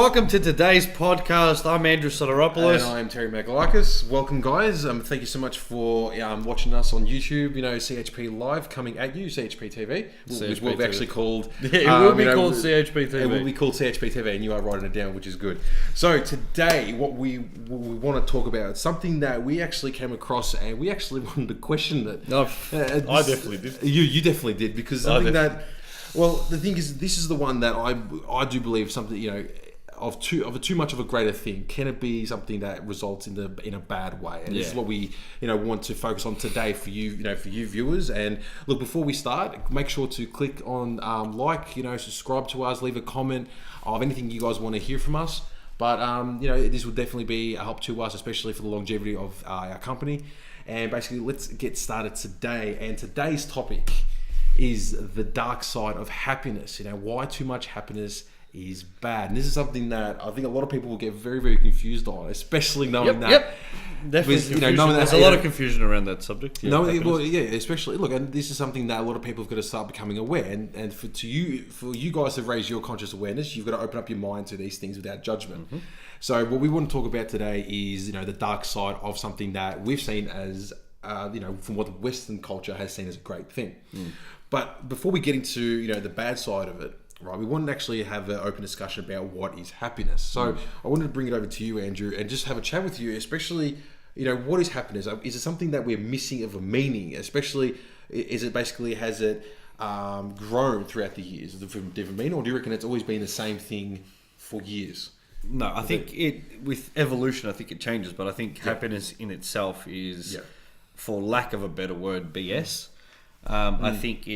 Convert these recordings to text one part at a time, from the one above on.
welcome to today's podcast. I'm Andrew Soteropoulos. And I'm Terry Magalakis. Welcome, guys. Thank you so much for watching us on YouTube. You know, CHP Live coming at you, CHP TV. Which will be actually called... it will be called CHP TV. It will be called CHP TV, and you are writing it down, which is good. So today, what we want to talk about is something that we actually came across, and we actually wanted to question it. I definitely did. You definitely did, because something that... Well, the thing is, this is the one that I do believe something, you know, of too much of a greater thing. Can it be something that results in a bad way? And this is what we, want to focus on today for you, for you viewers. And look, before we start, make sure to click on like, subscribe to us, leave a comment of anything you guys want to hear from us. But this will definitely be a help to us, especially for the longevity of our company. And basically, let's get started today. And today's topic is the dark side of happiness. Why too much happiness is bad. And this is something that I think a lot of people will get very, very confused on, especially knowing that. Definitely. There's a lot of confusion around that subject. Especially look, and this is something that a lot of people have got to start becoming aware. And for you guys to raise your conscious awareness, you've got to open up your mind to these things without judgment. Mm-hmm. So what we want to talk about today is the dark side of something that we've seen as from what the Western culture has seen as a great thing. But before we get into the bad side of it, right, we wanted to actually have an open discussion about what is happiness. So I wanted to bring it over to you, Andrew, and just have a chat with you, especially, what is happiness? Is it something that we're missing of a meaning? Especially, has it grown throughout the years from different meaning, or do you reckon it's always been the same thing for years? No, I think with evolution, I think it changes, but I think happiness in itself is, for lack of a better word, BS. I think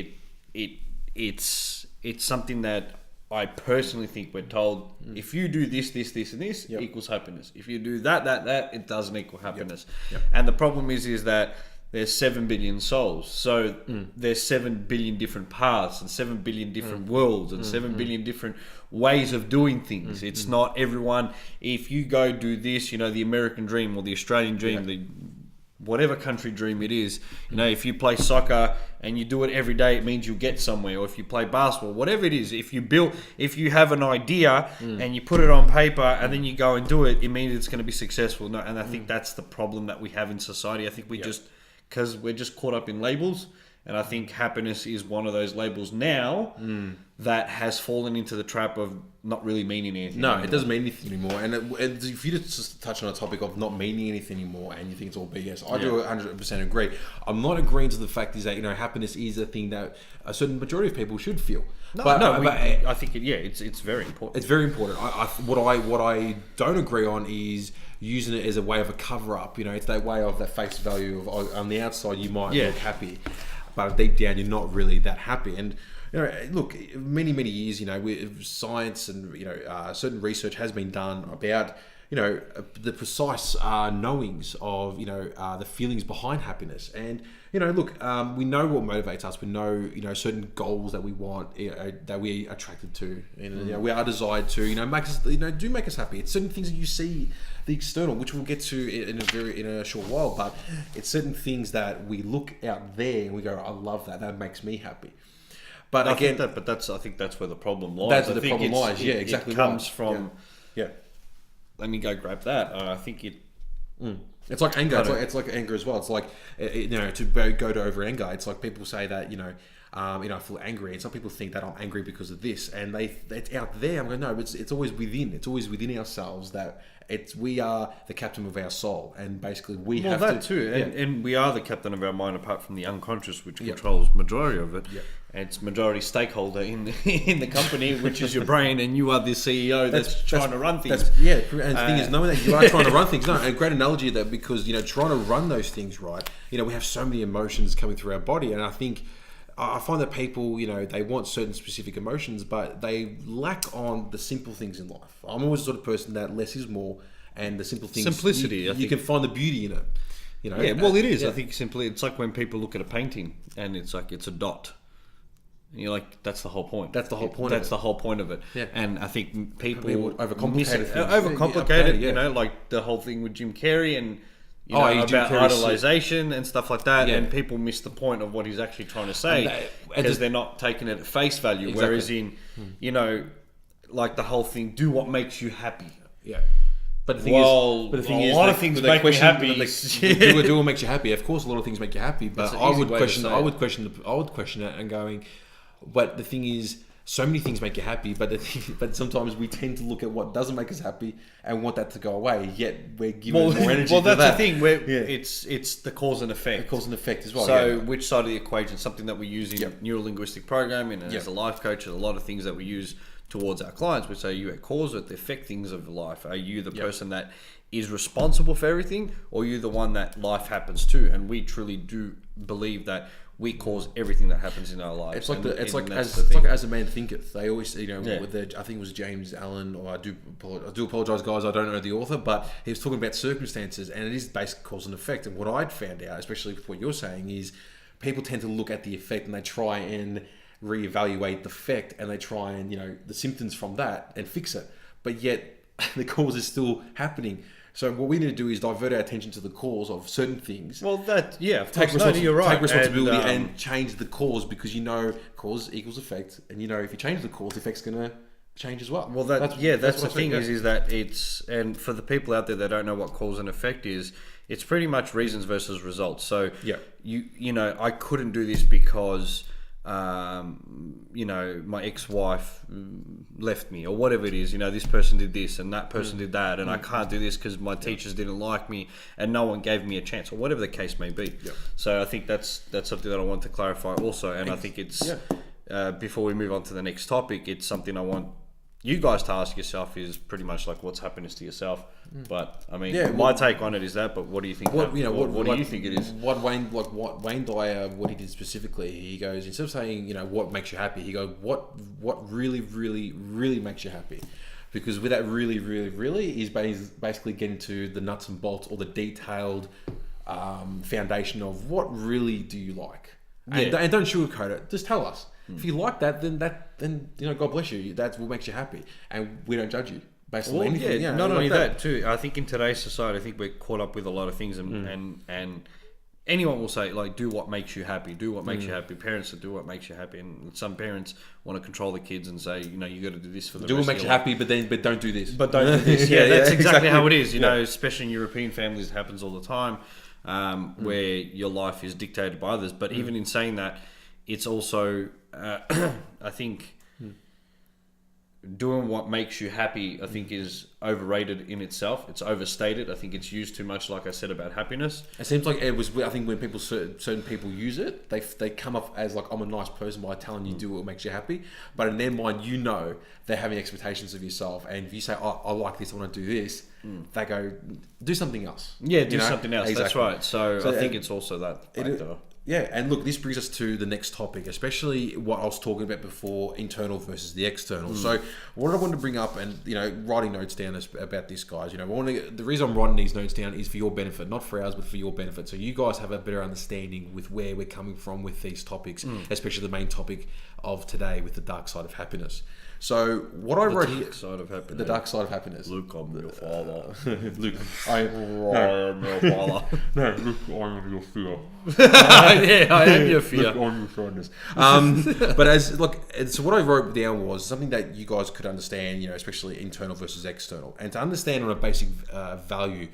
it's something that I personally think we're told, if you do this, this, this, and this, equals happiness. If you do that, it doesn't equal happiness. And the problem is that there's 7 billion souls. So there's 7 billion different paths and 7 billion different worlds and 7 billion different ways of doing things. It's not everyone. If you go do this, the American dream or the Australian dream, the whatever country dream it is, if you play soccer and you do it every day, it means you'll get somewhere. Or if you play basketball, whatever it is, if you have an idea and you put it on paper and then you go and do it, it means it's going to be successful. No, and I think that's the problem that we have in society. I think because we're just caught up in labels. And I think happiness is one of those labels now that has fallen into the trap of not really meaning anything. No, it doesn't mean anything anymore. And if you just touch on a topic of not meaning anything anymore and you think it's all BS, I do 100% agree. I'm not agreeing to the fact is that happiness is a thing that a certain majority of people should feel. I think it's very important. It's very important. What I don't agree on is using it as a way of a cover up. It's that way of that face value of on the outside you might look happy, but deep down you're not really that happy. And look, many years, with science and certain research has been done about the precise knowings of the feelings behind happiness. And look, we know what motivates us. We know certain goals that we want, that we're attracted to, and we are desired to make us do make us happy. It's certain things that you see, the external, which we'll get to in a short while, but it's certain things that we look out there and we go, I love that. That makes me happy. But I again, think that's where the problem lies. That's where the problem lies. Yeah, exactly. It comes from. Yeah. Let me go grab that. I think it. It's like anger. It's like anger as well. It's like to go to over anger. It's like people say that I feel angry, and some people think that I'm angry because of this, and it's out there. I'm going, no, it's always within. It's always within ourselves that we are the captain of our soul, and basically we have that to, too, and we are the captain of our mind, apart from the unconscious, which controls majority of it. And it's majority stakeholder in the company, which is your brain, and you are the CEO that's trying to run things. And the thing is, knowing that you are trying to run things, a great analogy of that, because trying to run those things right, we have so many emotions coming through our body, and I find that people, they want certain specific emotions, but they lack on the simple things in life. I'm always the sort of person that less is more, and the simple things, simplicity. You can find the beauty in it. It is. I think simply, it's like when people look at a painting and it's like it's a dot. And you're like, that's the whole point. That's the whole point. That's the whole point of it. Yeah. And I think people overcomplicate things. Overcomplicate it. Like the whole thing with Jim Carrey and about idolization and stuff like that, and people miss the point of what he's actually trying to say because they're not taking it at face value. Exactly. Whereas in, like the whole thing, do what makes you happy. Yeah. But the thing a lot of things make me happy. Do what makes you happy. Of course, a lot of things make you happy. But I would question that and going. But the thing is, so many things make you happy. But sometimes we tend to look at what doesn't make us happy and want that to go away. Yet we're given more energy. Well, that's the thing. It's the cause and effect. The cause and effect as well. So, which side of the equation? Something that we use in neuro-linguistic programming, and as a life coach, there's a lot of things that we use towards our clients, which are you at cause or at the effect things of life? Are you the person that is responsible for everything, or are you the one that life happens to? And we truly do believe that we cause everything that happens in our lives. It's like as a man thinketh. They always, with I think it was James Allen, or I do apologize, guys. I don't know the author, but he was talking about circumstances, and it is basically cause and effect. And what I'd found out, especially with what you're saying, is people tend to look at the effect and they try and reevaluate the effect, and they try and the symptoms from that and fix it, but yet the cause is still happening. So what we need to do is divert our attention to the cause of certain things. Well, take responsibility and change the cause, because cause equals effect, and if you change the cause, the effect's going to change as well. Well, that's the thing is that it's, and for the people out there that don't know what cause and effect is, it's pretty much reasons versus results. So I couldn't do this because my ex-wife left me, or whatever it is. This person did this and that person did that, and I can't do this because my teachers didn't like me and no one gave me a chance, or whatever the case may be. So I think that's something that I want to clarify also, and I think it's before we move on to the next topic, it's something I want you guys to ask yourself, is pretty much like, what's happiness to yourself? But I mean, my take on it is that. But what do you think? What do you think it is? What Wayne Dyer, what he did specifically, he goes, instead of saying what makes you happy, he goes, what really, really, really makes you happy? Because with that really, really, really is basically getting to the nuts and bolts, or the detailed foundation of what really do you like, and don't sugarcoat it. Just tell us. If you like that, then God bless you. That's what makes you happy, and we don't judge you based on anything. Not only that too. I think in today's society, I think we're caught up with a lot of things, and anyone will say, like, do what makes you happy. Do what makes you happy. Parents that do what makes you happy, and some parents want to control the kids and say, you got to do this for the do rest what makes you happy, but don't do this. But don't do this. That's exactly how it is. Especially in European families, it happens all the time, where your life is dictated by others. But even in saying that, it's also I think doing what makes you happy, I think, is overrated in itself. It's overstated. I think it's used too much, like I said, about happiness. It seems like it was, I think when certain people use it, they come up as like, I'm a nice person by telling you do what makes you happy. But in their mind, they're having expectations of yourself. And if you say, I like this, I want to do this, they go, do something else. Yeah, do something else. Exactly. That's right. So I think it's also that factor. Yeah, and look, this brings us to the next topic, especially what I was talking about before, internal versus the external. So what I want to bring up, and writing notes down about this, guys. The reason I'm writing these notes down is for your benefit, not for ours, but for your benefit. So you guys have a better understanding with where we're coming from with these topics, especially the main topic of today with the dark side of happiness. So what I wrote here, the dark side of happiness. Luke, I'm your father. Luke, I am your father. No, Luke, I am your fear. I am your fear. Luke, I'm your sadness. But so what I wrote down was something that you guys could understand, especially internal versus external, and to understand on a basic value.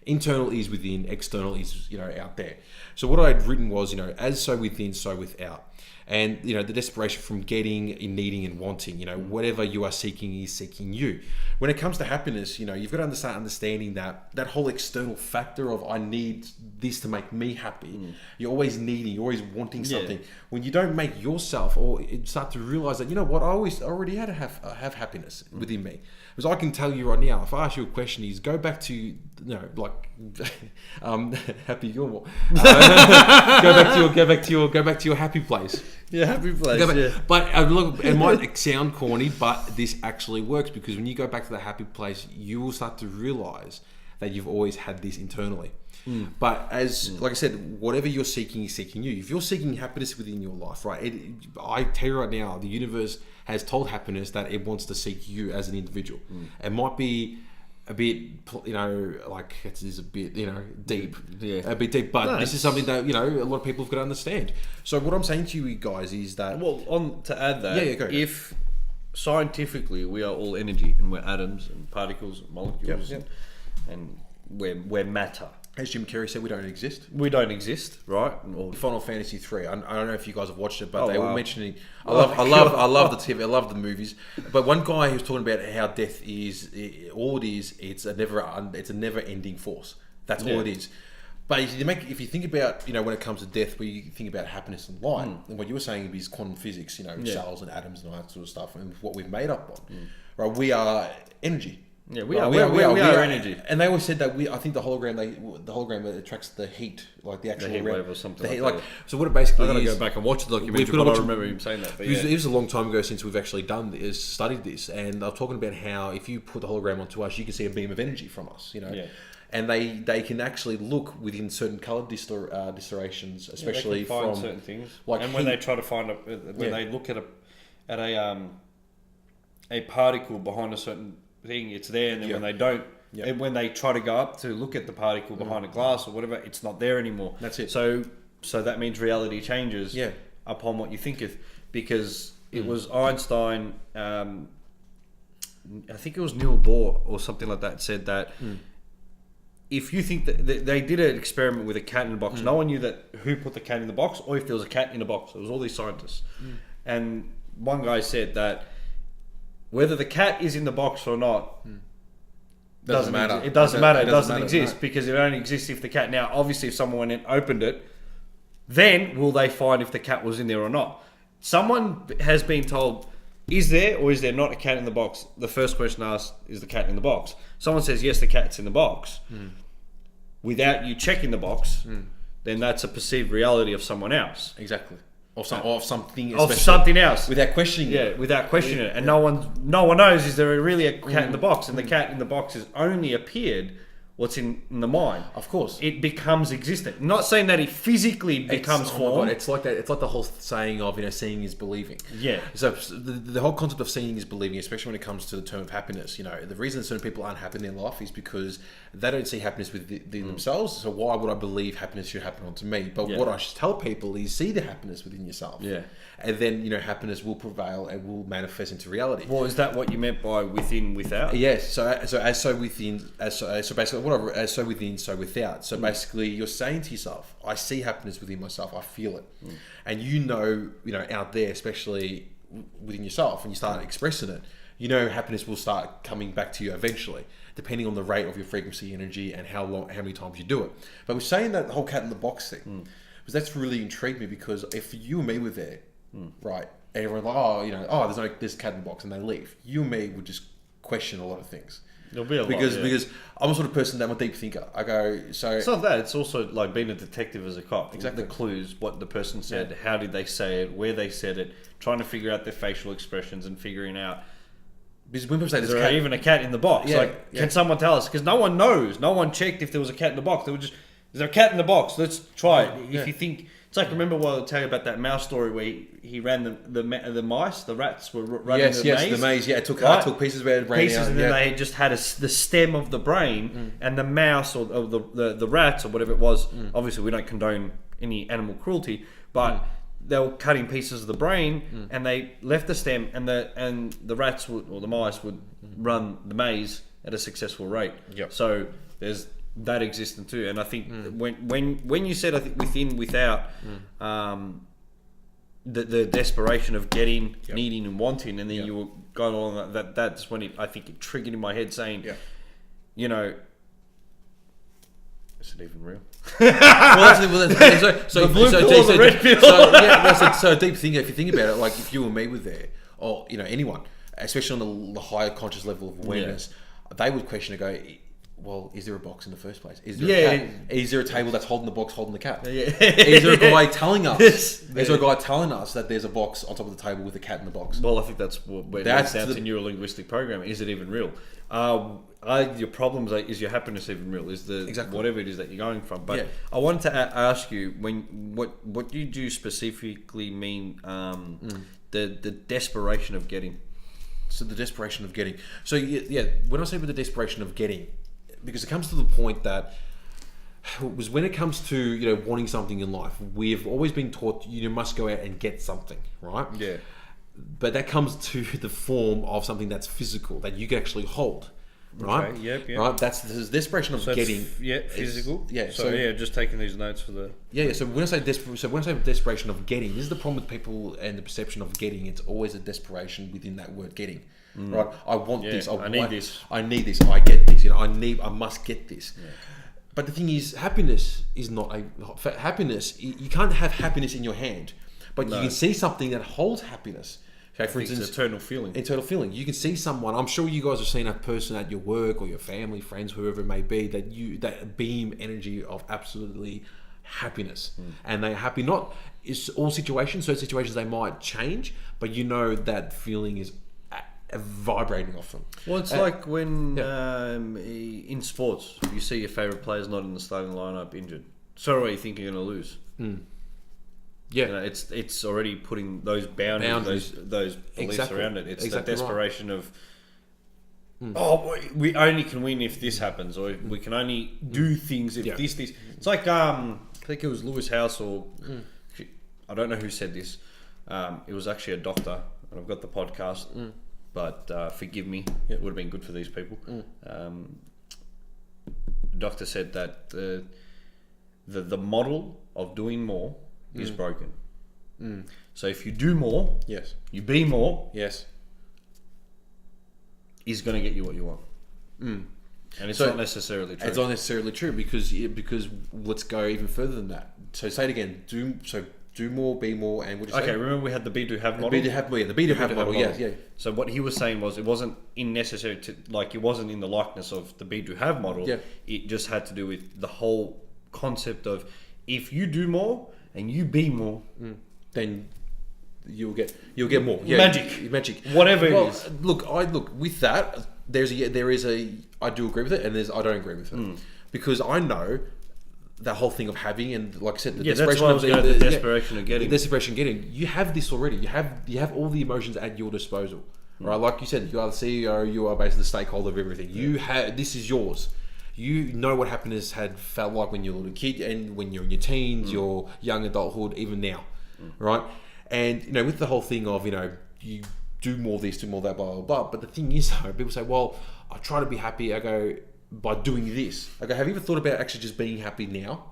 Internal is within, external is out there. So what I had written was as so within, so without. And the desperation from getting, needing, and wanting. Whatever you are seeking is seeking you. When it comes to happiness, you've got to start understanding that whole external factor of I need this to make me happy. You're always needing, you're always wanting something. When you don't make yourself, or start to realize that I already had to have happiness within me. Because I can tell you right now, if I ask you a question, is go back to Happy Gilmore. Go back to your happy place. Yeah, happy place. But look, it might sound corny, but this actually works, because when you go back to the happy place, you will start to realize that you've always had this internally. But like I said, whatever you're seeking is seeking you. If you're seeking happiness within your life, right? I tell you right now, the universe has told happiness that it wants to seek you as an individual. It might be a bit, it is a bit, deep, a bit deep. But this is something that a lot of people have got to understand. So what I'm saying to you guys is that, to add that, go ahead. scientifically, we are all energy, and we're atoms and particles and molecules, and we're matter. As Jim Carrey said, we don't exist. We don't exist, right? Final Fantasy 3. I don't know if you guys have watched it, but they were mentioning. I love the TV. I love the movies. But one guy who was talking about how death is all it is. It's a never-ending force. That's all it is. But if you think about, when it comes to death, we think about happiness and light, and what you were saying is quantum physics, cells and atoms and all that sort of stuff, and what we've made up on. Right? We are energy. Yeah, we are energy. And they always said that I think the hologram attracts the heat, like the actual heat wave or something heat, like that. So what it basically I is... gotta go back and watch the documentary, but I remember him saying that. It was a long time ago since we've actually studied this, and they're talking about how if you put the hologram onto us, you can see a beam of energy from us, And they can actually look within certain color distortions, especially they can find from certain things. Like and when they try to find they look at a particle behind a certain thing, it's there, and then when they don't, and when they try to go up to look at the particle behind a glass or whatever, it's not there anymore. That's it. So that means reality changes upon what you think of, because it was Einstein. I think it was Niels Bohr or something like that said that. If you think that they did an experiment with a cat in a box, no one knew who put the cat in the box or if there was a cat in a box. It was all these scientists. And one guy said that whether the cat is in the box or not doesn't matter. It doesn't matter. It doesn't exist because it only exists if the cat... Now, obviously, if someone went and opened it, then will they find if the cat was in there or not? Someone has been told... Is there or is there not a cat in the box? The first question asked, is the cat in the box? Someone says, yes, the cat's in the box. Without you checking the box, then that's a perceived reality of someone else. Exactly. Of something else. Without questioning it. Yeah, without questioning it. And no one knows, is there really a cat in the box? And the cat in the box has only appeared what's in the mind. Of course. It becomes existent. Not saying that it physically becomes form. It's like that. It's like the whole saying of, seeing is believing. Yeah. So the whole concept of seeing is believing, especially when it comes to the term of happiness, the reason certain people aren't happy in their life is because they don't see happiness within themselves. So why would I believe happiness should happen onto me? But what I should tell people is see the happiness within yourself. Yeah. And then, happiness will prevail and will manifest into reality. Well, is that what you meant by within, without? Yes. So within, so basically as so within, so without. So basically you're saying to yourself, I see happiness within myself, I feel it. And out there, especially within yourself, and you start expressing it, happiness will start coming back to you eventually, depending on the rate of your frequency, energy, and how many times you do it. But we're saying that the whole cat in the box thing, because that's really intrigued me, because if you and me were there, right, and everyone's like, there's a cat in the box, and they leave, you and me would just question a lot of things. There'll be a lot, because I'm a sort of person that I'm a deep thinker. I go, so... It's not that, it's also like being a detective as a cop. Exactly. The clues, what the person said, how did they say it, where they said it, trying to figure out their facial expressions and figuring out... Because when people say there's there even a cat in the box? Can someone tell us? Because no one knows. No one checked if there was a cat in the box. They were just, is there a cat in the box? Let's try it. If you think... It's like, remember what I'll tell you about that mouse story where he ran the mice, the rats were running the maze? The maze, it took pieces of their brain out. And then they just had the stem of the brain, and the mouse or the rats or whatever it was, obviously we don't condone any animal cruelty, but they were cutting pieces of the brain, and they left the stem, and the rats the mice would run the maze at a successful rate. Yep. So there's that existing too, and I think when you said, I think within, without, the desperation of getting, needing and wanting, and then you were going along that's when I think it triggered in my head saying, is it even real? So deep thinking. If you think about it, like if you or me were there, or anyone, especially on the higher conscious level of awareness, they would question and go, well, is there a box in the first place? Is there a cat? Is there a table that's holding the box, holding the cat? Is there a guy telling us? Is there a guy telling us that there's a box on top of the table with a cat in the box? Well, I think that's where it sounds to neuro-linguistic programming. Is it even real? Your problems is your happiness even real? Is whatever it is that you're going from? But I wanted to ask you, what do you specifically mean? The desperation of getting. So the desperation of getting. So when I say with the desperation of getting, because it comes to the point that was when it comes to wanting something in life, we've always been taught you must go out and get something, right? Yeah. but that comes to the form of something that's physical that you can actually hold. Right. Okay, yep. Right. That's the desperation of getting. Physical. Yeah. So just taking these notes for the. Yeah. So when I say desperation of getting, this is the problem with people and the perception of getting. It's always a desperation within that word getting. Right. I want this. I need this. I need this. I get this. I must get this. Yeah. But the thing is, happiness is not happiness. You can't have happiness in your hand, but you can see something that holds happiness. Okay, for instance, eternal feeling. Eternal feeling. You can see someone. I'm sure you guys have seen a person at your work or your family, friends, whoever it may be, that beam energy of absolutely happiness, and they're happy. Not is all situations. So situations they might change, but you know that feeling is vibrating off them. Well, it's like when in sports you see your favorite players not in the starting lineup injured. So you think you're going to lose. Yeah, it's already putting those boundaries. Those beliefs around it. It's the desperation of, we only can win if this happens, or we can only do things if this. It's like I think it was Lewis House, or I don't know who said this. It was actually a doctor, and I've got the podcast, but forgive me, it would have been good for these people. The doctor said that the model of doing more is broken. So if you do more, you be more, is going to get you what you want. And it's not necessarily true. It's not necessarily true because let's go even further than that. So say it again. Do more, be more, and what do you say? Okay, remember we had the be do have model. The be do have model. Yeah. So what he was saying was it wasn't necessary to it wasn't in the likeness of the be do have model. Yeah. It just had to do with the whole concept of if you do more and you be more, then you'll get more. Magic. Whatever it is. Look with that. There is a I do agree with it, and I don't agree with it because I know that whole thing of having, and like I said, the desperation of the desperation of getting. The desperation of getting. You have this already. You have all the emotions at your disposal. Right? Like you said, you are the CEO. You are basically the stakeholder of everything. You have this is yours. You know what happiness had felt like when you were a little kid, and when you're in your teens, your young adulthood, even now, right? And with the whole thing of you do more this, do more that, blah blah blah. But the thing is, though, people say, "Well, I try to be happy." I go by doing this. I go, have you ever thought about actually just being happy now?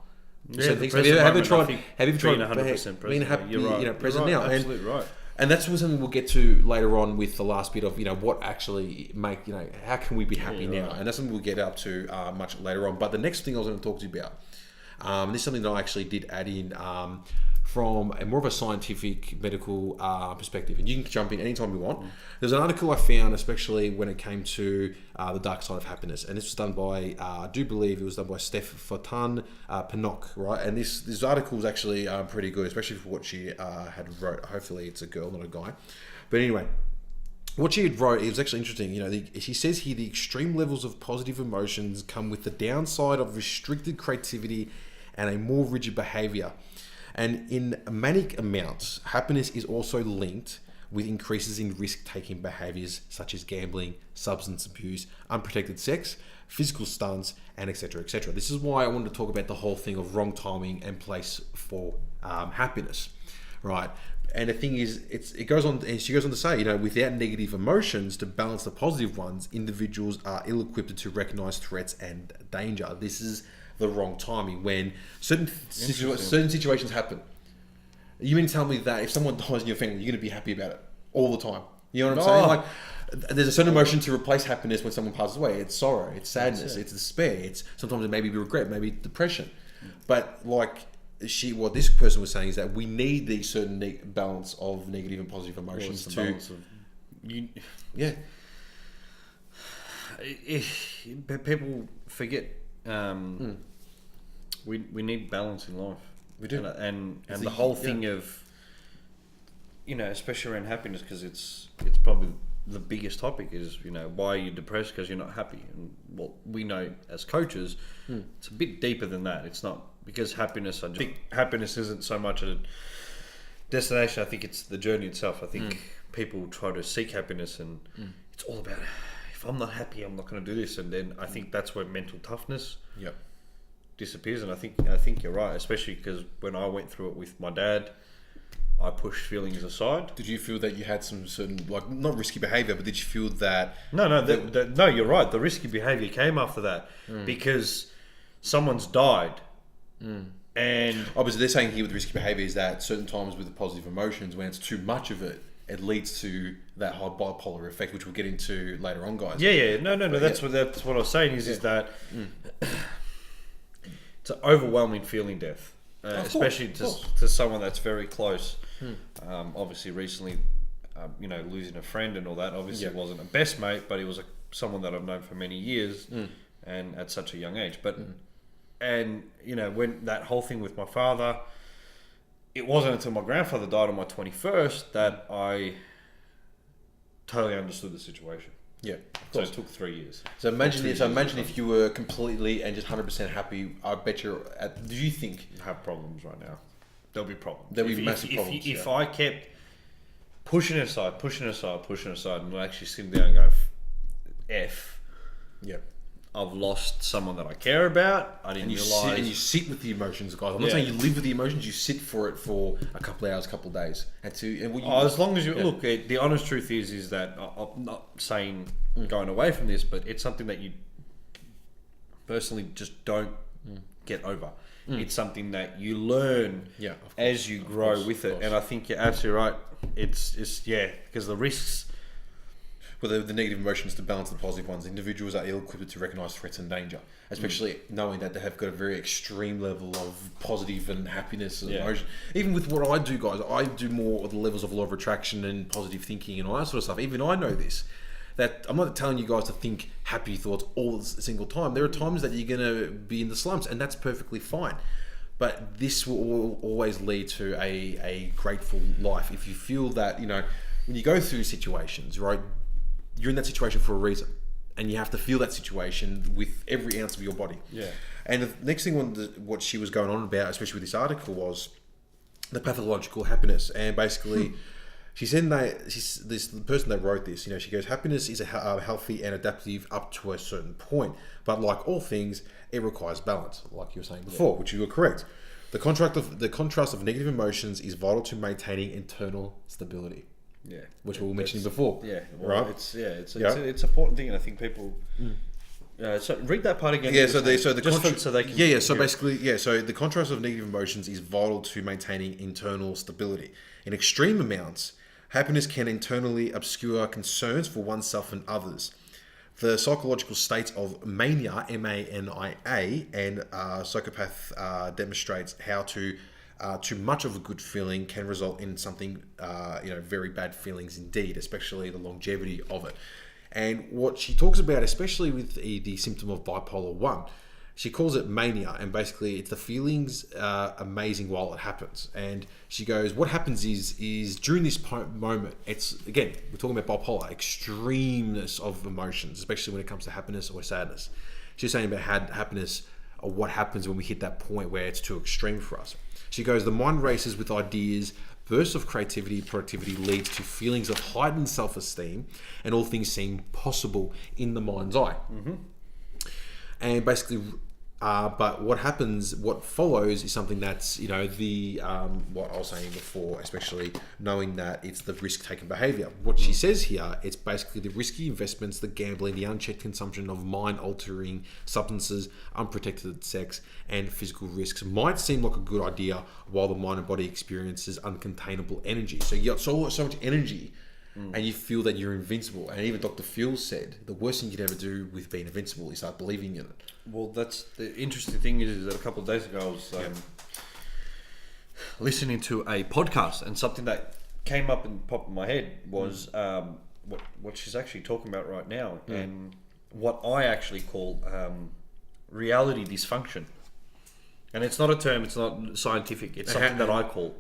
Yeah, have you ever tried being 100% being happy? You're right. Present now. Absolutely right. And that's something we'll get to later on with the last bit of what actually make how can we be happy now, and that's something we'll get up to much later on. But the next thing I was going to talk to you about, this is something that I actually did add in from a more of a scientific medical perspective, and you can jump in anytime you want. There's an article I found, especially when it came to the dark side of happiness, and this was done by I do believe it was done by Steph Pinnock, right? And this article is actually pretty good, especially for what she had wrote. Hopefully it's a girl, not a guy, but anyway. What she had wrote, it was actually interesting. She says here, the extreme levels of positive emotions come with the downside of restricted creativity and a more rigid behavior. And in manic amounts, happiness is also linked with increases in risk-taking behaviors such as gambling, substance abuse, unprotected sex, physical stunts, and etc. etc. This is why I wanted to talk about the whole thing of wrong timing and place for happiness, right? And the thing is, it goes on, and she goes on to say, without negative emotions to balance the positive ones, individuals are ill-equipped to recognize threats and danger. This is the wrong timing when certain situations happen. You mean to tell me that if someone dies in your family, you're going to be happy about it all the time? You know what I'm saying? Like, there's a certain emotion to replace happiness when someone passes away. It's sorrow, it's sadness, it's despair. It's sometimes it may be regret, maybe depression. But what this person was saying is that we need these certain balance of negative and positive emotions people forget. We need balance in life. We do, and the whole thing of especially around happiness, because it's probably the biggest topic is why are you depressed? Because you're not happy. And what we know as coaches, it's a bit deeper than that. It's not because happiness. I think happiness isn't so much a destination. I think it's the journey itself. I think people try to seek happiness, and it's all about, if I'm not happy, I'm not going to do this. And then I think that's where mental toughness disappears. And I think you're right, especially because when I went through it with my dad, I pushed feelings aside. Did you feel that you had some certain, like, not risky behaviour, but did you feel that... No, you're right. The risky behaviour came after that because someone's died. And obviously, they're saying here with risky behaviour is that certain times with the positive emotions, when it's too much of it, it leads to that high bipolar effect, which we'll get into later on, guys. No. That's what I was saying is that it's an overwhelming feeling, death, especially to someone that's very close. Obviously, recently, losing a friend and all that. Obviously, it wasn't a best mate, but it was someone that I've known for many years, and at such a young age. But and when that whole thing with my father, it wasn't until my grandfather died on my 21st that I totally understood the situation. Yeah, so it took 3 years. So imagine if you were completely and just 100% happy. I bet do you think I have problems right now? There'll be problems. There'll be massive problems. If I kept pushing it aside, and actually sitting down and go, F. Yeah. I've lost someone that I care about. I didn't realise. And you sit with the emotions, guys. I'm not saying you live with the emotions. You sit for it for a couple of hours, a couple of days. As long as you look, the honest truth is that I'm not saying going away from this, but it's something that you personally just don't get over. It's something that you learn as you grow with it. And I think you're absolutely right. It's because the risks. Well, the negative emotions to balance the positive ones. Individuals are ill-equipped to recognise threats and danger, especially knowing that they have got a very extreme level of positive and happiness and emotion. Even with what I do, guys, I do more of the levels of law of attraction and positive thinking and all that sort of stuff. Even I know this, that I'm not telling you guys to think happy thoughts all single time. There are times that you're going to be in the slumps, and that's perfectly fine. But this will always lead to a grateful life. If you feel that, when you go through situations, right, you're in that situation for a reason, and you have to feel that situation with every ounce of your body. Yeah. And the next thing, what she was going on about, especially with this article, was the pathological happiness. And basically, she said the person that wrote this, she goes, happiness is a healthy and adaptive up to a certain point, but like all things, it requires balance, like you were saying before, which you were correct. The contrast of negative emotions is vital to maintaining internal stability. Yeah, which we were mentioning before. Yeah, right. It's an important thing, and I think people. So read that part again. So the contrast of negative emotions is vital to maintaining internal stability. In extreme amounts, happiness can internally obscure concerns for oneself and others. The psychological states of mania, M-A-N-I-A, and psychopath demonstrates how too much of a good feeling can result in something, very bad feelings indeed, especially the longevity of it. And what she talks about, especially with the symptom of bipolar 1, she calls it mania, and basically it's the feelings amazing while it happens. And she goes, what happens is during this moment, it's, again, we're talking about bipolar, extremeness of emotions, especially when it comes to happiness or sadness. She's saying about happiness, or what happens when we hit that point where it's too extreme for us. She goes, the mind races with ideas, bursts of creativity, productivity leads to feelings of heightened self-esteem, and all things seem possible in the mind's eye. And basically, but what follows is something that's, what I was saying before, especially knowing that it's the risk-taking behavior. What she says here, it's basically the risky investments, the gambling, the unchecked consumption of mind-altering substances, unprotected sex, and physical risks might seem like a good idea while the mind and body experiences uncontainable energy. So you got so much energy, and you feel that you're invincible. And even Dr. Phil said the worst thing you could ever do with being invincible is start believing in it. Well, that's the interesting thing is that a couple of days ago I was listening to a podcast, and something that came up and popped in my head was what she's actually talking about right now, and what I actually call reality dysfunction. And it's not a term, it's not scientific, it's something that I call.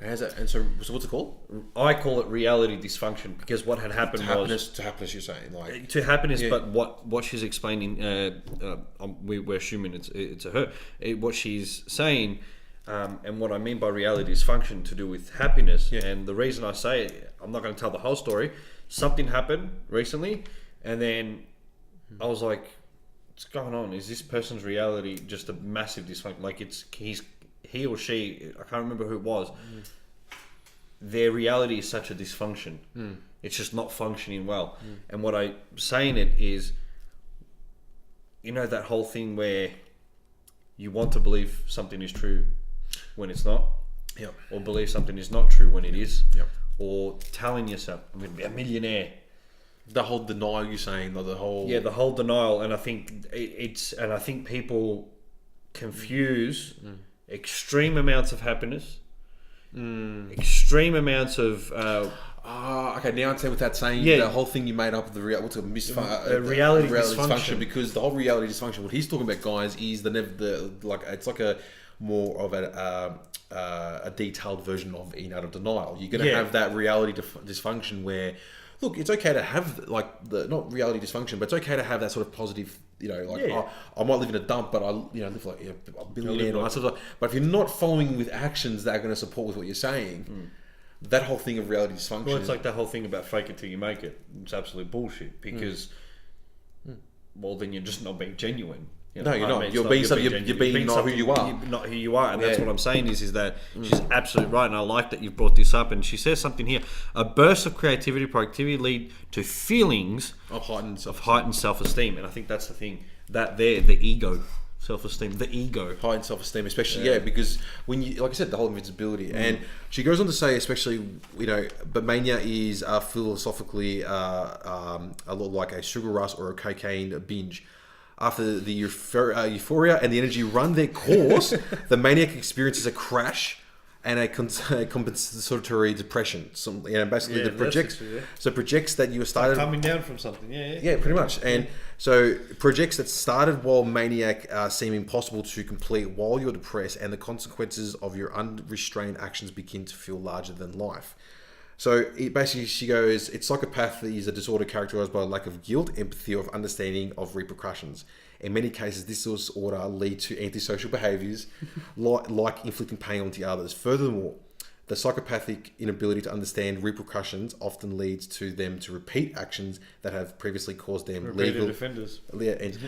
So what's it called? I call it reality dysfunction, because what had happened to happiness, you're saying? Like, to happiness, but what she's explaining, we're assuming it's a her. What she's saying, and what I mean by reality dysfunction to do with happiness, and the reason I say it, I'm not going to tell the whole story, something happened recently, and then I was like, what's going on? Is this person's reality just a massive dysfunction? Like he or she, I can't remember who it was, their reality is such a dysfunction. It's just not functioning well. And what I'm saying it is, you know, that whole thing where you want to believe something is true when it's not, or believe something is not true when it is, or telling yourself, I'm going to be a millionaire. The whole denial you're saying, the whole denial, and I think I think people confuse extreme amounts of happiness, extreme amounts of. Okay, now I'm saying with that saying, the whole thing you made up of the reality dysfunction, because the whole reality dysfunction, what he's talking about, guys, is it's like a more of a detailed version of Inrto denial. You're going to have that reality dysfunction where, look, it's okay to have not reality dysfunction, but it's okay to have that sort of positive, I might live in a dump, but I live like a billionaire and all that sort of stuff. But if you're not following with actions that are going to support with what you're saying, that whole thing of reality dysfunction. Well, it's like the whole thing about fake it till you make it. It's absolute bullshit because, well, then you're just not being genuine. No, you're not. You're being not who you are. Not who you are, and that's what I'm saying is that she's absolutely right, and I like that you've brought this up. And she says something here: a burst of creativity, productivity lead to feelings of heightened self-esteem, and I think that's the thing the ego. Self-esteem, the ego, heightened self-esteem, especially because when you, like I said, the whole invincibility, and she goes on to say, especially but mania is philosophically a lot like a sugar rush or a cocaine binge. After the euphoria and the energy run their course, the maniac experiences a crash and a compensatory depression. Basically the projects. So projects that you started coming down from something. Pretty much. And so projects that started while maniac seem impossible to complete while you're depressed, and the consequences of your unrestrained actions begin to feel larger than life. So she goes, it's psychopathy is a disorder characterized by a lack of guilt, empathy, or understanding of repercussions. In many cases, this disorder leads to antisocial behaviors like inflicting pain onto others. Furthermore, the psychopathic inability to understand repercussions often leads to them to repeat actions that have previously caused them repeated offenders. Yeah, and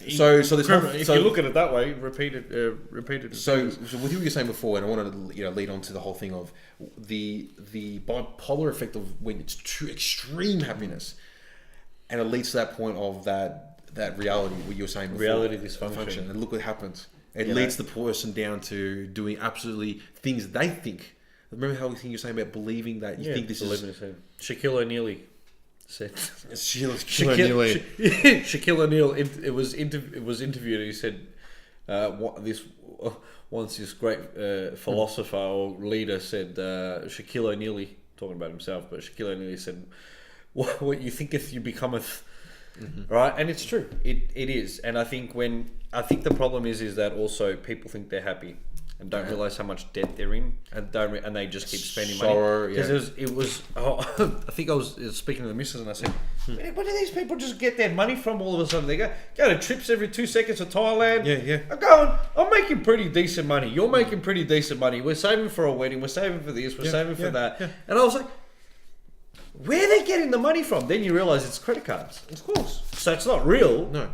if you look at it that way, repeated. So with what you were saying before, and I wanted to lead on to the whole thing of the bipolar effect of when it's true extreme happiness, and it leads to that point of that reality what you were saying before, reality dysfunction, and look what happens. It leads the person down to doing absolutely things they think. Remember how you were saying about believing that you think this is... Shaquille O'Neal said... Shaquille O'Neal, it was interviewed, and he said, once this great philosopher or leader said, Shaquille O'Neal, talking about himself, but Shaquille O'Neal said, what you thinketh you becometh... Right, and it's true. It is, and I think the problem is that also people think they're happy and don't realize how much debt they're in, and they just keep spending money. Because I think I was speaking to the missus and I said, where do these people just get their money from? All of a sudden they go to trips every 2 seconds to Thailand. I'm making pretty decent money. You're making pretty decent money. We're saving for a wedding. We're saving for this. We're saving for that. And I was like, where are they getting the money from? Then you realise it's credit cards. Of course. So it's not real. No.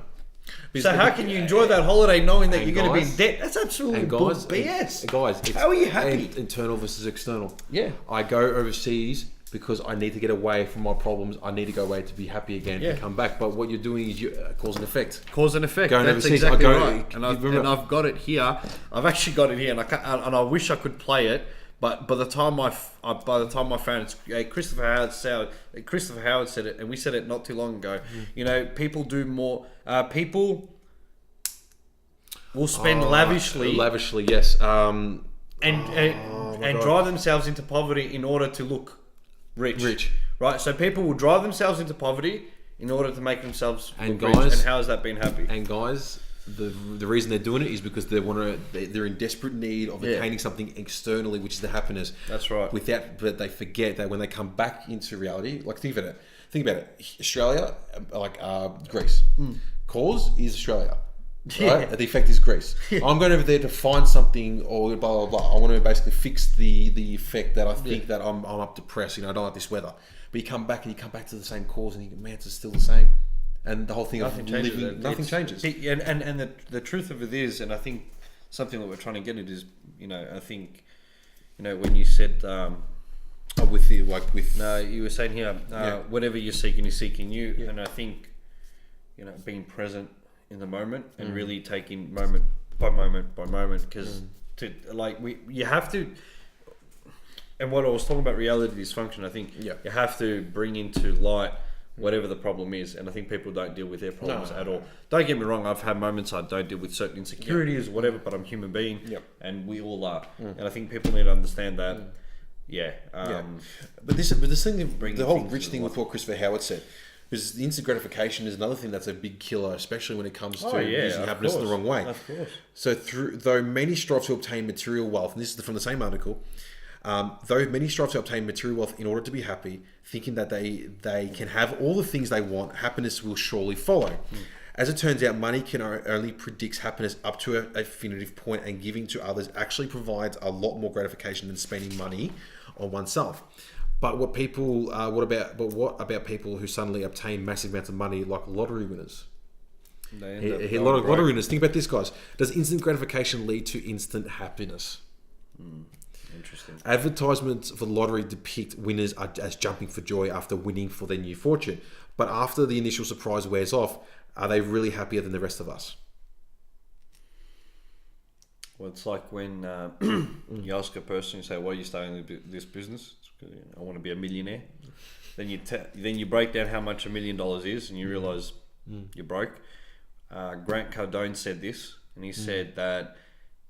So how can you enjoy that holiday knowing that you're going to be in debt? That's absolutely BS. Guys, how are you happy? Internal versus external. Yeah. I go overseas because I need to get away from my problems. I need to go away to be happy again and come back. But what you're doing is cause and effect. Cause and effect. Going That's overseas, exactly right. And I've got it here. I've actually got it here, and I wish I could play it. But by the time I found it, Christopher Howard said it, and we said it not too long ago. People do more. People will spend lavishly, yes, and drive themselves into poverty in order to look rich. Right. So people will drive themselves into poverty in order to make themselves look rich. And how has that been happy? And guys, the reason they're doing it is because they're in desperate need of attaining something externally, which is the happiness. That's right. But they forget that when they come back into reality, like think about it. Australia, Greece. Cause is Australia. Right? The effect is Greece. I'm going over there to find something or blah blah blah. I want to basically fix the effect that I think that I'm up depressed. I don't like this weather. But you come back to the same cause, and you go, man, it's still the same. And the whole thing nothing changes. And the truth of it is, and I think something that we're trying to get at is, I think, when you said with the with. No, you were saying here, whatever you're seeking is seeking you, and I think, being present in the moment and really taking moment by moment by moment, because you have to. And what I was talking about, reality dysfunction, I think you have to bring into light whatever the problem is, and I think people don't deal with their problems at all. Don't get me wrong, I've had moments I don't deal with certain insecurities or whatever, but I'm a human being, and we all are. And I think people need to understand that. But this thing, the whole rich thing with what Christopher Howard said, because the instant gratification is another thing that's a big killer, especially when it comes to using happiness in the wrong way. Of course. So though many strive to obtain material wealth, and this is from the same article, though many strive to obtain material wealth in order to be happy, thinking that they can have all the things they want, happiness will surely follow. As it turns out, money can only predict happiness up to a definitive point, and giving to others actually provides a lot more gratification than spending money on oneself. But what about people who suddenly obtain massive amounts of money, like lottery winners? A lot of lottery winners. Think about this, guys. Does instant gratification lead to instant happiness? Interesting. Advertisements for the lottery depict winners as jumping for joy after winning for their new fortune. But after the initial surprise wears off, are they really happier than the rest of us? Well, it's like when you ask a person, you say, "Why are you starting this business?" I want to be a millionaire. Then you break down how much $1 million is, and you realise you're broke. Grant Cardone said this, and he said that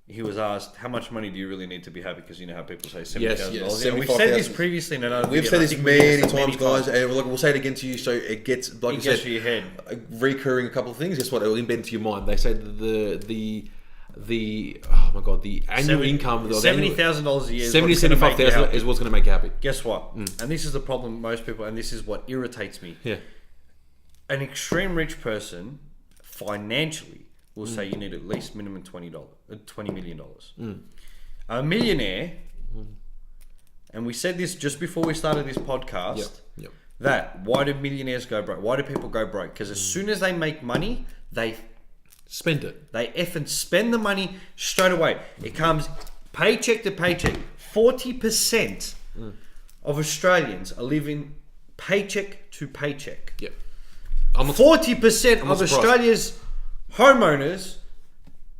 he was asked, "How much money do you really need to be happy?" Because you know how people say $70,000. Yes, We've said this previously in another We've video. said this many times, guys, and we'll say it again to you, so it gets, like you said, to your head. Recurring a couple of things. Guess what? It will embed into your mind. They say the oh my god, the annual income, $70,000 a year, $75,000 is what's going to make you happy. Guess what? And this is the problem with most people, and this is what irritates me. Yeah, an extreme rich person financially will say you need at least minimum $20 million. A millionaire, and we said this just before we started this podcast. That why do millionaires go broke? Why do people go broke? Because as soon as they make money, they spend it. They effing spend the money straight away. It comes paycheck to paycheck. 40% of Australians are living paycheck to paycheck. Yep. 40% of Australia's homeowners,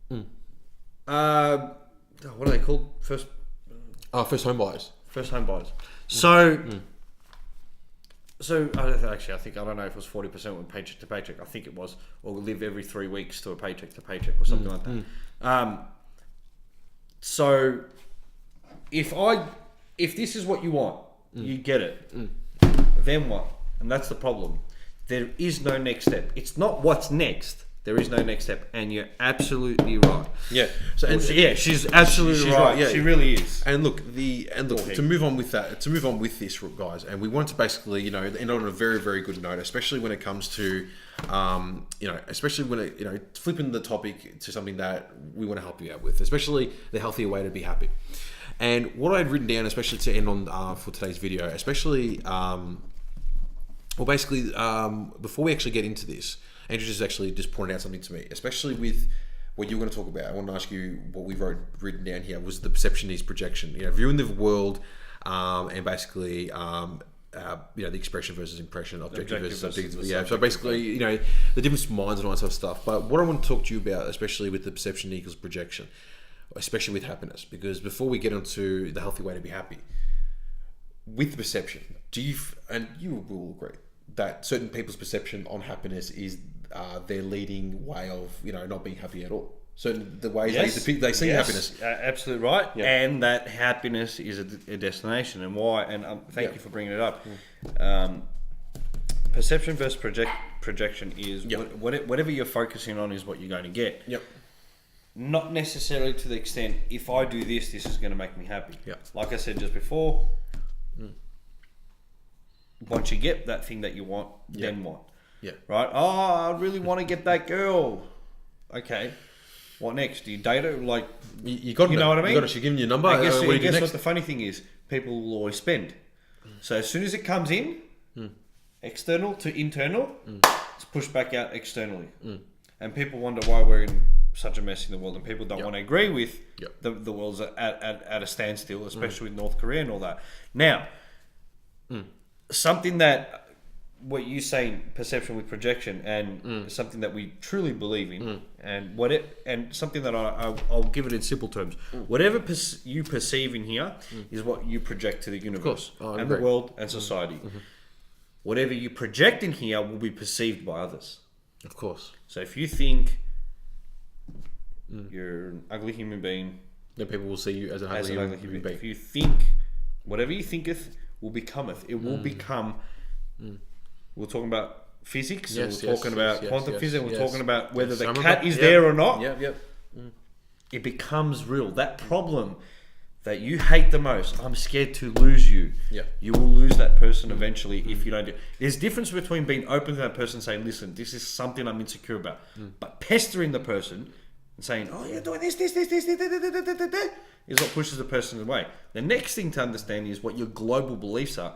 what are they called? First home buyers. First home buyers. So I don't know if it was 40% went paycheck to paycheck. I think it was, or live every 3 weeks to a paycheck to paycheck or something like that. So if this is what you want, you get it. Then what? And that's the problem. There is no next step. It's not what's next. There is no next step, and you're absolutely right. Yeah. She's absolutely right. Yeah, she really is. And look, to move on with this, guys, and we want to basically, end on a very, very good note, especially when it comes to, especially when it, flipping the topic to something that we want to help you out with, especially the healthier way to be happy. And what I had written down, especially to end on for today's video, especially, before we actually get into this. Andrew just actually just pointed out something to me, especially with what you're going to talk about. I want to ask you what we written down here was the perception is projection. Viewing the world, and basically, the expression versus impression, objective versus subjective. Yeah. So basically, the different minds and all that sort of stuff. But what I want to talk to you about, especially with the perception equals projection, especially with happiness, because before we get onto the healthy way to be happy, with the perception, and you will agree that certain people's perception on happiness is their leading way of not being happy at all. So the ways they see happiness. Absolutely right. Yeah. And that happiness is a destination, and why. And thank you for bringing it up. Perception versus projection is whatever you're focusing on is what you're going to get. Yep. Not necessarily to the extent if I do this is going to make me happy. Yep. Like I said just before. Once you get that thing that you want, then what? Yeah. Right? Oh, I really want to get that girl. Okay. What next? Do you date her? Like, you got know what I mean? She's giving you a number. I guess what the funny thing is, people will always spend. So as soon as it comes in, external to internal, it's pushed back out externally. And people wonder why we're in such a mess in the world, and people don't want to agree with the world's at a standstill, especially with North Korea and all that. Now, something that what you say, perception with projection, and something that we truly believe in, and something that I'll give it in simple terms. Whatever you perceive in here is what you project to the universe and the world and society. Whatever you project in here will be perceived by others. Of course. So if you think you're an ugly human being, then people will see you as an ugly human being. If you think whatever you thinketh will becometh. It will become. We're talking about physics. We're talking about quantum physics. We're talking about whether the cat is there or not. It becomes real. That problem that you hate the most, I'm scared to lose you. You will lose that person eventually if you don't do it. There's a difference between being open to that person saying, listen, this is something I'm insecure about. But pestering the person and saying, oh, you're doing this, is what pushes the person away. The next thing to understand is what your global beliefs are.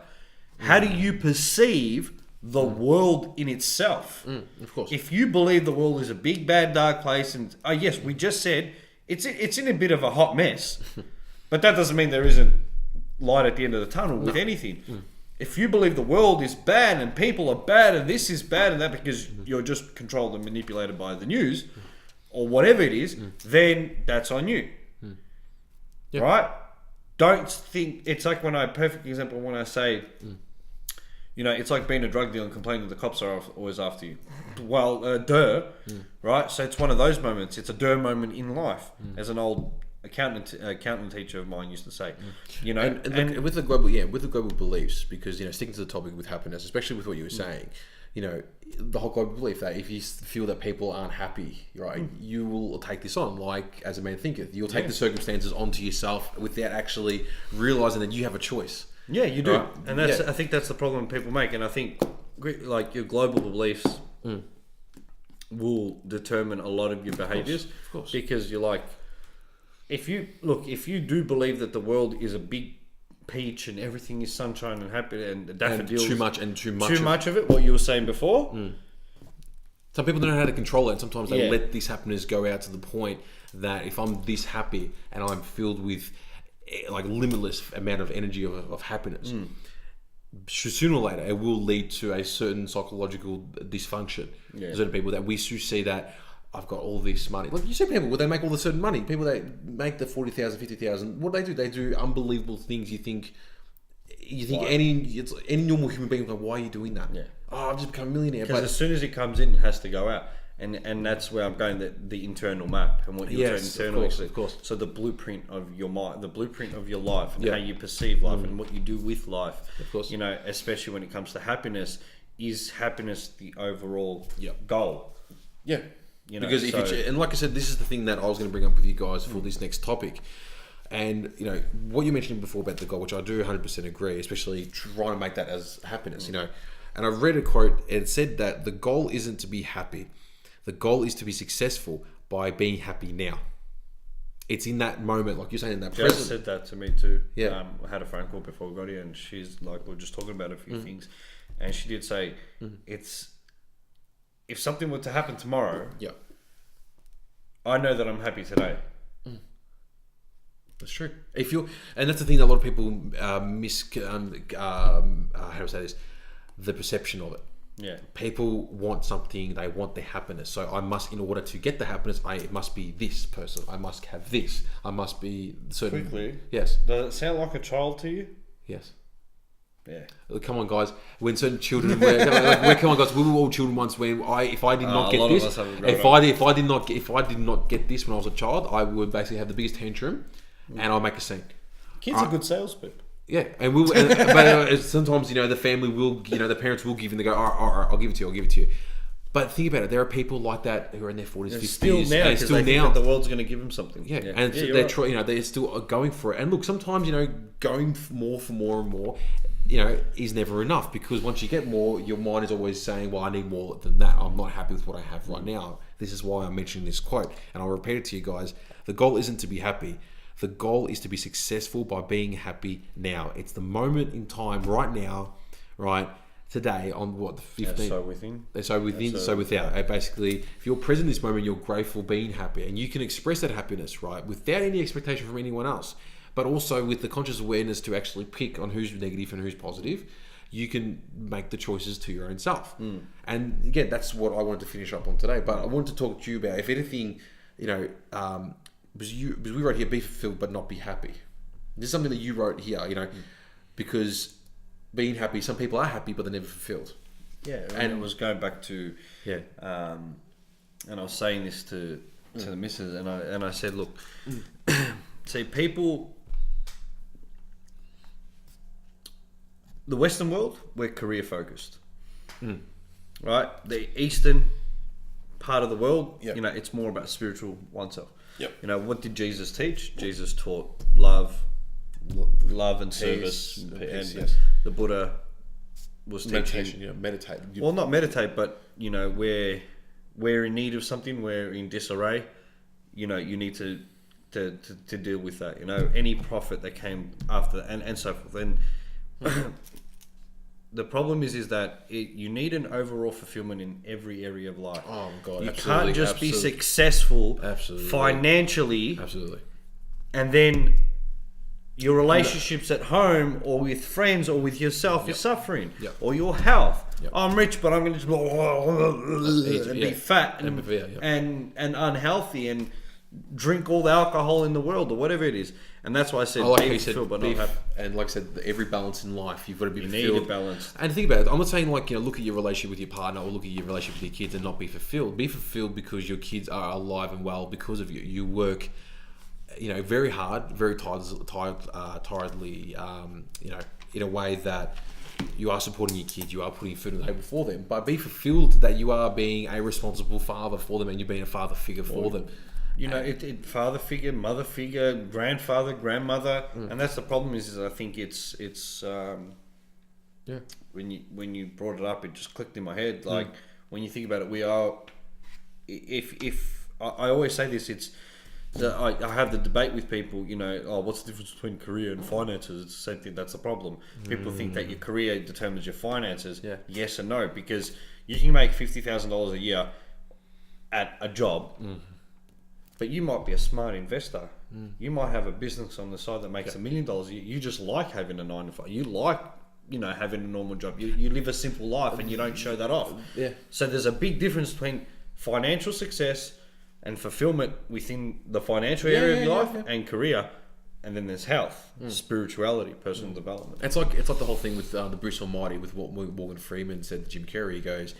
How do you perceive the world in itself? Of course. If you believe the world is a big, bad, dark place, and yes, we just said it's in a bit of a hot mess, but that doesn't mean there isn't light at the end of the tunnel with anything. If you believe the world is bad and people are bad and this is bad and that because you're just controlled and manipulated by the news or whatever it is, then that's on you. Right? Don't think it's like perfect example when I say, it's like being a drug dealer and complaining that the cops are always after you. Well, right? So it's one of those moments. It's a moment in life, as an old accountant teacher of mine used to say. And with the global beliefs, because sticking to the topic with happiness, especially with what you were saying, the whole global belief that if you feel that people aren't happy, right, you will take this on, like as a man thinketh. You'll take the circumstances onto yourself without actually realizing that you have a choice. Yeah, you do, right? And that's I think that's the problem people make, and I think like your global beliefs will determine a lot of your behaviors, of course. Because you're like, if you do believe that the world is a big peach and everything is sunshine and happy and daffodils, and too much of it, what you were saying before. Some people don't know how to control it, and sometimes they let this happiness go out to the point that if I'm this happy and I'm filled with like limitless amount of energy of happiness, sooner or later it will lead to a certain psychological dysfunction. Certain people that we see that I've got all this money. Like you see people where they make all the certain money. People that make the 40,000, 50,000. What do? They do unbelievable things. You think any normal human being will go, why are you doing that? Oh, I've just become a millionaire. Because as soon as it comes in, it has to go out. And that's where I'm going, the internal map and what you're doing internally. Of course. So the blueprint of your mind, the blueprint of your life and how you perceive life and what you do with life. Of course. Especially when it comes to happiness, is happiness the overall goal? Yeah. Because and like I said, this is the thing that I was going to bring up with you guys for this next topic. And what you mentioned before about the goal, which I do 100% agree, especially trying to make that as happiness. And I read a quote. It said that the goal isn't to be happy. The goal is to be successful by being happy now. It's in that moment, like you're saying, in that present. Jess said that to me too. Yeah. I had a phone call before we got here, and she's like, we're just talking about a few things, and she did say, it's if something were to happen tomorrow, I know that I'm happy today. That's true. And that's the thing that a lot of people miss. How do I say this? The perception of it. Yeah. People want something. They want their happiness. So I must, in order to get the happiness, it must be this person. I must have this. I must be certain. Quickly. Yes. Does it sound like a child to you? Yes. Yeah. Come on, guys. When certain children, come on, guys. We were all children once. If I did not get this, if I did not get this when I was a child, I would basically have the biggest tantrum, and I'll make a scene. Kids are good salespeople. Yeah, and but sometimes the family will, the parents will give and they go, all right, I'll give it to you. But think about it, there are people like that who are in their 40s, 50s, still now, because they think that the world's going to give them something. And they're trying, they're still going for it. And look, sometimes going for more and more, is never enough, because once you get more, your mind is always saying, well, I need more than that. I'm not happy with what I have right now. This is why I'm mentioning this quote, and I'll repeat it to you guys. The goal isn't to be happy. The goal is to be successful by being happy now. It's the moment in time right now, right? Today on the 15th. So within. So within, so without. Basically, if you're present in this moment, you're grateful being happy. And you can express that happiness, right? Without any expectation from anyone else. But also with the conscious awareness to actually pick on who's negative and who's positive. you can make the choices to your own self. And again, that's what I wanted to finish up on today. But I wanted to talk to you about, if anything, because we wrote here, be fulfilled but not be happy. This is something that you wrote here, because being happy, some people are happy but they're never fulfilled. Yeah, and it was going back to and I was saying this to the missus, and I said, look, see, people, the Western world, we're career focused, right? The Eastern part of the world, it's more about spiritual oneself. What did Jesus teach? Jesus taught love and service, and peace, the Buddha was teaching meditate. Well, not meditate, but we're in need of something, we're in disarray. You need to deal with that. Any prophet that came after and so forth. And the problem is that you need an overall fulfillment in every area of life. Oh God! You can't just be successful financially, and then your relationships at home or with friends or with yourself is suffering, or your health. I'm rich, but I'm going to be fat and unhealthy and drink all the alcohol in the world or whatever it is. And that's why I said, be fulfilled, but not happy. And like I said, every balance in life, you've got to be fulfilled. You need a balance. And think about it. I'm not saying look at your relationship with your partner or look at your relationship with your kids and not be fulfilled. Be fulfilled because your kids are alive and well because of you. You work very hard, very tiredly, in a way that you are supporting your kids, you are putting food on the table for them, but be fulfilled that you are being a responsible father for them and you're being a father figure for them. Father figure, mother figure, grandfather, grandmother, and that's the problem. Is I think it's when you brought it up, it just clicked in my head. Like when you think about it, we are. If I always say this, it's. I have the debate with people, what's the difference between career and finances? It's the same thing, that's the problem. People think that your career determines your finances. Yes and no, because you can make $50,000 a year at a job, but you might be a smart investor. You might have a business on the side that makes $1 million a year. You just like having a 9 to 5. You like, having a normal job. You live a simple life and you don't show that off. So there's a big difference between financial success and fulfillment within the financial area of your life and career, and then there's health, spirituality, personal development. It's like the whole thing with the Bruce Almighty, with what Morgan Freeman said to Jim Carrey. He goes,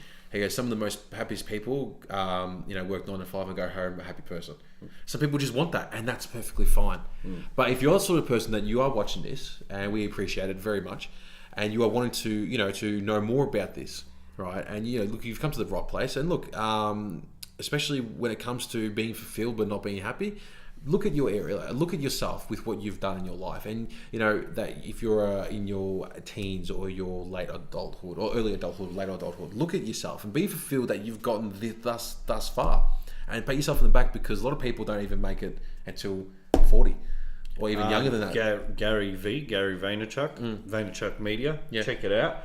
some of the most happiest people, work 9 to 5 and go home a happy person. Some people just want that, and that's perfectly fine. But if you're the sort of person that you are watching this, and we appreciate it very much, and you are wanting to know more about this, right? And look, you've come to the right place, and look. Especially when it comes to being fulfilled but not being happy, look at your area, look at yourself with what you've done in your life, and that if you're in your teens or your late adulthood or early adulthood, late adulthood, look at yourself and be fulfilled that you've gotten thus far, and pat yourself on the back, because a lot of people don't even make it until 40 or even younger than that. Gary Vaynerchuk, Vaynerchuk Media, check it out.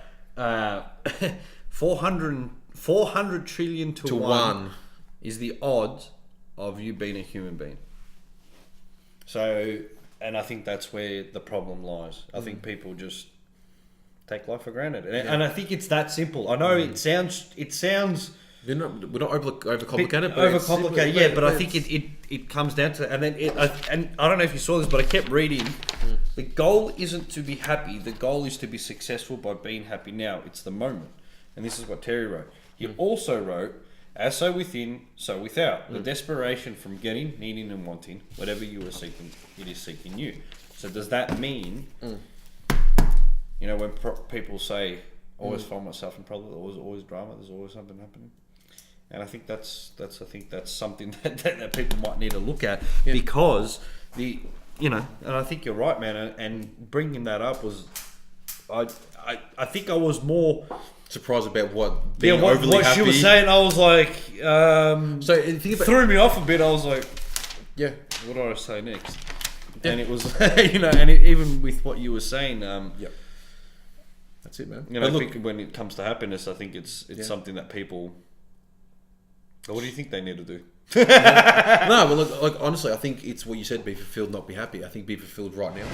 400 trillion to one. Is the odds of you being a human being. So, and I think that's where the problem lies. I think people just take life for granted, and I think it's that simple. I know it sounds. We're not overcomplicated. Overcomplicated, but I think it comes down to, and then and I don't know if you saw this, but I kept reading. The goal isn't to be happy. The goal is to be successful by being happy now. It's the moment, and this is what Terry wrote. He also wrote, as so within, so without. The desperation from getting, needing and wanting, whatever you are seeking, it is seeking you. So does that mean, when people say, always find myself in problem, always drama, there's always something happening. And I think that's something that people might need to look at, because and I think you're right, man. And bringing that up was, I think I was more surprised about what she was saying. I was like, so think about, threw me off a bit. I was like, what do I say next? And it was, even with what you were saying, that's it, man. I think when it comes to happiness, I think it's something that people. What do you think they need to do? No, but look, honestly, I think it's what you said: be fulfilled, not be happy. I think be fulfilled right now.